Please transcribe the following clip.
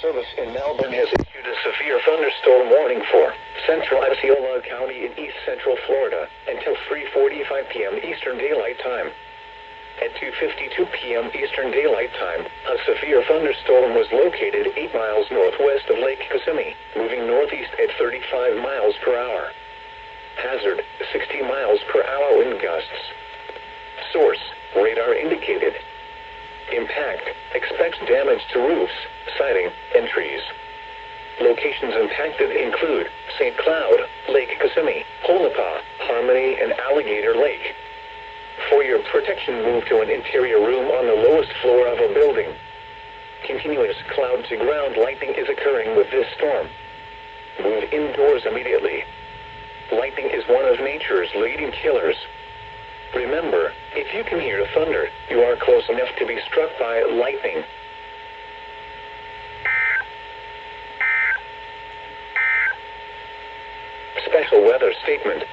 Service in Melbourne has issued a severe thunderstorm warning for central Osceola County in east central Florida until 3:45 p.m. Eastern Daylight Time. At 2:52 p.m. Eastern Daylight Time, a severe thunderstorm was located 8 miles northwest of Lake Kissimmee, moving northeast at 35 miles per hour. Hazard, 60 miles per hour wind gusts. Source, radar indicated. Impact, expects damage to roofs, siding, and trees. Locations impacted include St. Cloud, Lake Kissimmee, Holapa, Harmony, and Alligator Lake. For your protection, move to an interior room on the lowest floor of a building. Continuous cloud-to-ground lightning is occurring with this storm. Move indoors immediately. Lightning is one of nature's leading killers. Remember, if you can hear thunder, you are close enough to be struck by lightning. Special weather statement.